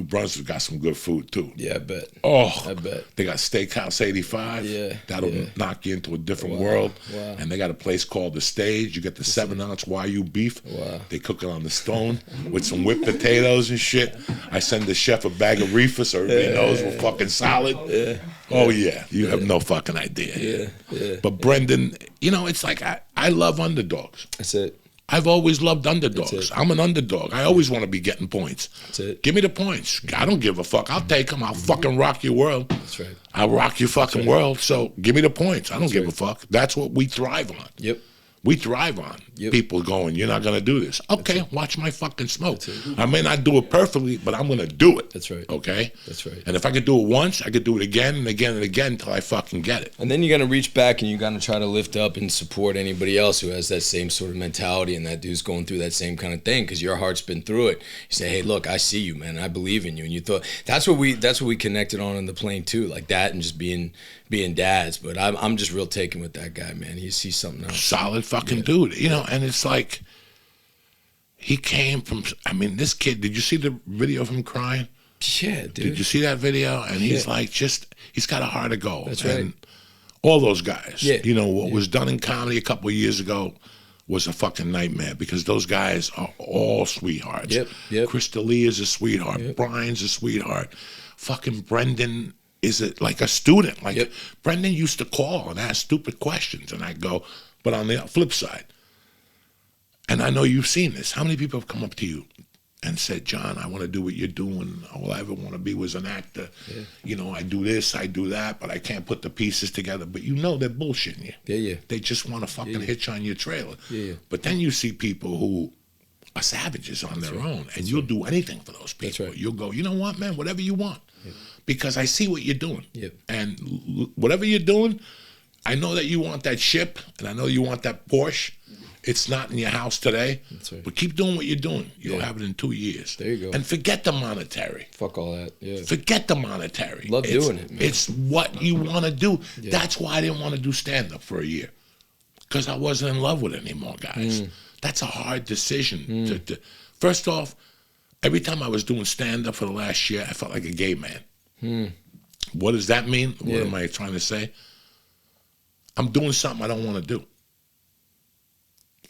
Brunswick got some good food too. Yeah, I bet. Oh, I bet. They got Steakhouse 85. Yeah. That'll knock you into a different world. Wow. And they got a place called The Stage. You get the 7-ounce Wagyu beef. Wow. They cook it on the stone with some whipped potatoes and shit. I send the chef a bag of reefer so everybody knows we're fucking solid. Yeah. Oh, yeah. You have no fucking idea. Yeah. But Brendan, you know, it's like I love underdogs. That's it. I've always loved underdogs. I'm an underdog. I always want to be getting points. That's it. Give me the points. I don't give a fuck. I'll take them. I'll fucking rock your world. That's right. I'll rock your fucking world. So give me the points. I don't give a fuck. That's what we thrive on. Yep. We thrive on people going, you're not going to do this. Okay, watch my fucking smoke. I may not do it perfectly, but I'm going to do it. That's right. Okay? That's right. And if I could do it once, I could do it again and again and again until I fucking get it. And then you're going to reach back and you're going to try to lift up and support anybody else who has that same sort of mentality and that dude's going through that same kind of thing because your heart's been through it. You say, hey, look, I see you, man. I believe in you. And you thought, that's what we connected on the plane too, like that and just being dads. But I'm just real taken with that guy, man. He's something else. Solid fucking dude. You know, and it's like, he came from, I mean, this kid, did you see the video of him crying? Yeah, dude. Did you see that video? And he's like, he's got a heart of gold. That's and right. All those guys, you know, what Yeah. was done in comedy a couple of years ago was a fucking nightmare because those guys are all sweethearts. Yep. Chris D'Elia is a sweetheart. Yep. Brian's a sweetheart. Fucking Brendan is like a student. Like Brendan used to call and ask stupid questions, and I'd go, but on the flip side, and I know you've seen this, how many people have come up to you and said, John, I want to do what you're doing. All I ever want to be was an actor. Yeah. You know, I do this, I do that, but I can't put the pieces together. But you know they're bullshitting you. Yeah. They just want to fucking hitch on your trailer. Yeah. But then you see people who are savages on their own, and you'll do anything for those people. That's right. You'll go, you know what, man, whatever you want. Because I see what you're doing. And whatever you're doing, I know that you want that ship, and I know you want that Porsche. It's not in your house today, but keep doing what you're doing. You'll have it in 2 years. There you go. And forget the monetary. Fuck all that. Yeah. Forget the monetary. Love doing it, man. It's what you want to do. That's why I didn't want to do stand-up for a year, because I wasn't in love with it anymore, guys. That's a hard decision. First off, every time I was doing stand-up for the last year, I felt like a gay man. What does that mean? What am I trying to say? I'm doing something I don't want to do.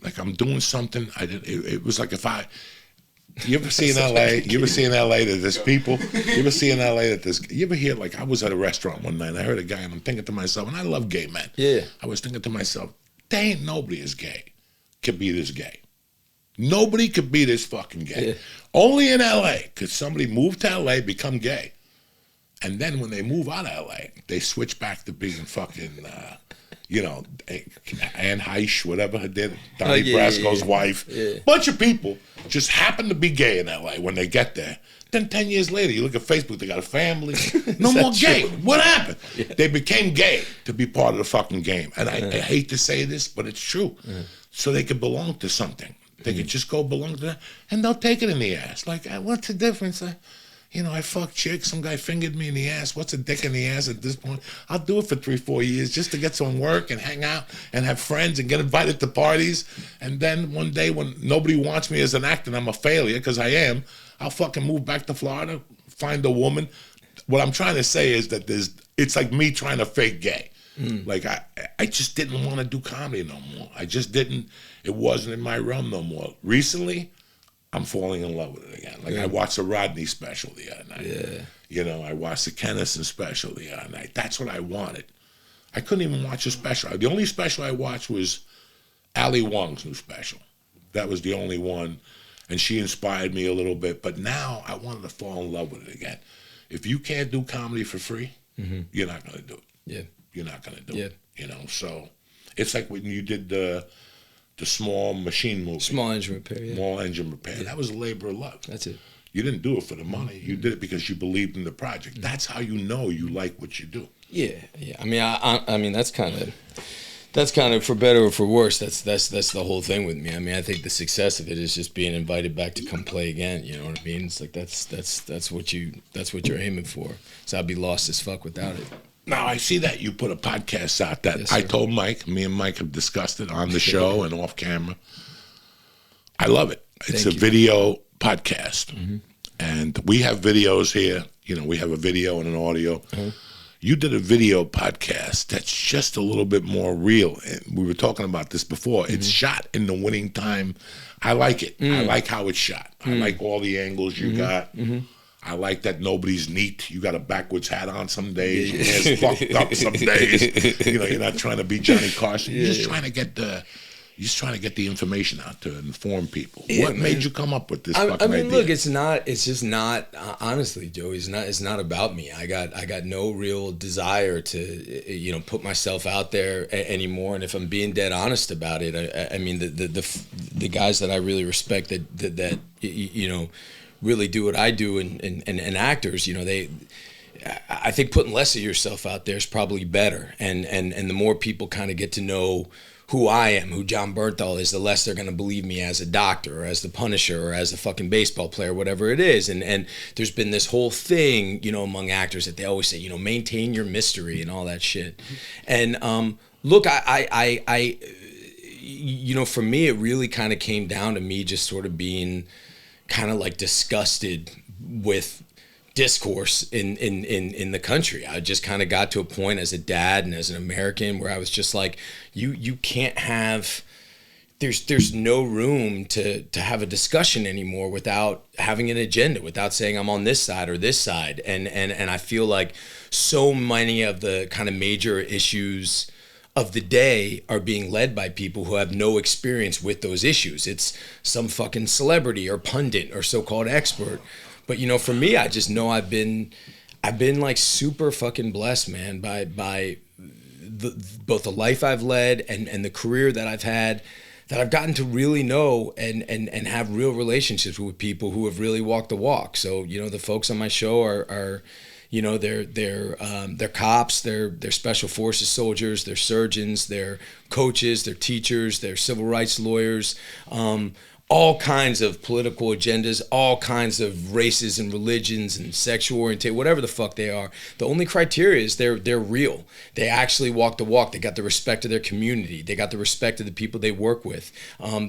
Like I'm doing something it was like if you ever see in LA, that there's people, you ever see in LA that there's, you ever hear, like I was at a restaurant one night and I heard a guy and I'm thinking to myself, and I love gay men. Yeah. I was thinking to myself, there ain't nobody as gay could be this gay. Nobody could be this fucking gay. Yeah. Only in LA could somebody move to LA, become gay. And then when they move out of LA, they switch back to being fucking, you know, Anne Heche, whatever her did, Donnie Brasco's wife. Yeah. Bunch of people just happen to be gay in LA when they get there. Then 10 years later, you look at Facebook, they got a family. No more gay. What happened? Yeah. They became gay to be part of the fucking game. And I hate to say this, but it's true. So they could belong to something. They could just go belong to that, and they'll take it in the ass. Like, what's the difference? You know, I fucked chicks. Some guy fingered me in the ass. What's a dick in the ass at this point? I'll do it for 3-4 years just to get some work and hang out and have friends and get invited to parties. And then one day when nobody wants me as an actor and I'm a failure, because I am, I'll fucking move back to Florida, find a woman. What I'm trying to say is that it's like me trying to fake gay. Like I just didn't want to do comedy no more. I just didn't. It wasn't in my realm no more. Recently, I'm falling in love with it again. Like I watched the Rodney special the other night. Yeah. You know, I watched the Kennison special the other night. That's what I wanted. I couldn't even watch a special. The only special I watched was Ali Wong's new special. That was the only one, and she inspired me a little bit. But now I wanted to fall in love with it again. If you can't do comedy for free, you're not going to do it. Yeah. You're not going to do it. You know, so it's like when you did the small machine movie. Small engine repair, Small engine repair. That was a labor of love. That's it. You didn't do it for the money. You did it because you believed in the project. That's how you know you like what you do. Yeah. I mean, I mean, that's kind of for better or for worse. That's the whole thing with me. I mean, I think the success of it is just being invited back to come play again. You know what I mean? It's like that's what you're aiming for. So I'd be lost as fuck without it. Now, I see that you put a podcast out that I told Mike, me and Mike have discussed it on the show and off camera. I love it. It's a video podcast. And we have videos here. You know, we have a video and an audio. You did a video podcast that's just a little bit more real. And we were talking about this before. It's shot in the winning time. I like it. I like how it's shot. I like all the angles you got. I like that nobody's neat. You got a backwards hat on some days. Your hair's fucked up some days. You know, you're not trying to be Johnny Carson. You're just trying to get the information out to inform people. What made you come up with this fucking idea? Look, it's just not, honestly, Joey, it's not about me. I got no real desire to, you know, put myself out there anymore. And if I'm being dead honest about it, I mean, the guys that I really respect that you know, really do what I do and actors, you know, I think putting less of yourself out there is probably better. And the more people kind of get to know who I am, who Jon Bernthal is, the less they're going to believe me as a doctor or as the Punisher or as a fucking baseball player, whatever it is. And there's been this whole thing, you know, among actors that they always say, you know, maintain your mystery and all that shit. And look, I you know, for me, it really kind of came down to me just sort of being kind of like disgusted with discourse in the country. I just kind of got to a point as a dad and as an American where I was just like, you can't have, there's no room to have a discussion anymore without having an agenda, without saying I'm on this side or this side. And I feel like so many of the kind of major issues of the day are being led by people who have no experience with those issues. It's some fucking celebrity or pundit or so-called expert. But, you know, for me, I just know I've been like super fucking blessed, man, by both the life I've led and the career that I've had, that I've gotten to really know and have real relationships with people who have really walked the walk. So, you know, the folks on my show are you know, they're cops, they're special forces soldiers, they're surgeons, they're coaches, they're teachers, they're civil rights lawyers, all kinds of political agendas, all kinds of races and religions and sexual orientation, whatever the fuck they are. The only criteria is they're real. They actually walk the walk. They got the respect of their community. They got the respect of the people they work with.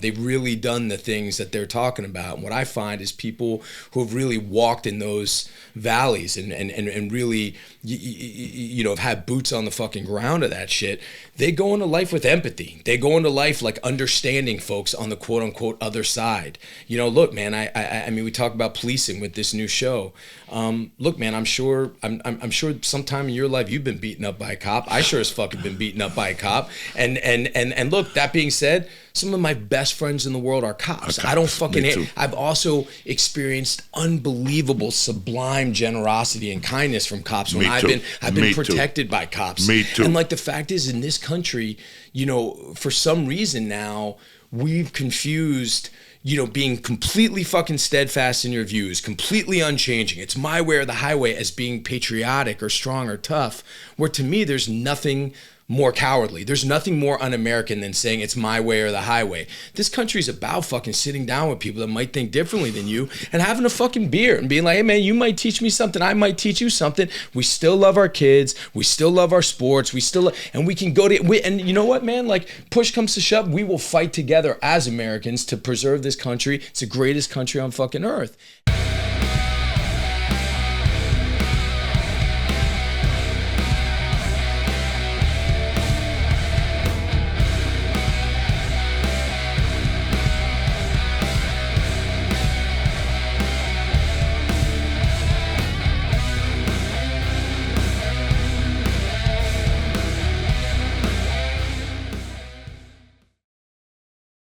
They've really done the things that they're talking about. And what I find is people who have really walked in those valleys and really, you know, have had boots on the fucking ground of that shit, they go into life with empathy. They go into life like understanding folks on the quote unquote other side. You know, look, man, I mean, we talk about policing with this new show. Look, man, I'm sure sometime in your life you've been beaten up by a cop. I sure as fuck have been beaten up by a cop. And look, that being said, some of my best friends in the world are cops. I don't fucking I've also experienced unbelievable, sublime generosity and kindness from cops when I've been protected by cops. Me too. And like the fact is, in this country, you know, for some reason now, we've confused, you know, being completely fucking steadfast in your views, completely unchanging, it's my way or the highway, as being patriotic or strong or tough, where to me there's nothing more cowardly. There's nothing more un-American than saying it's my way or the highway. This country's about fucking sitting down with people that might think differently than you and having a fucking beer and being like, hey man, you might teach me something, I might teach you something. We still love our kids, we still love our sports, and we can go to, and you know what, man, like push comes to shove, we will fight together as Americans to preserve this country. It's the greatest country on fucking earth.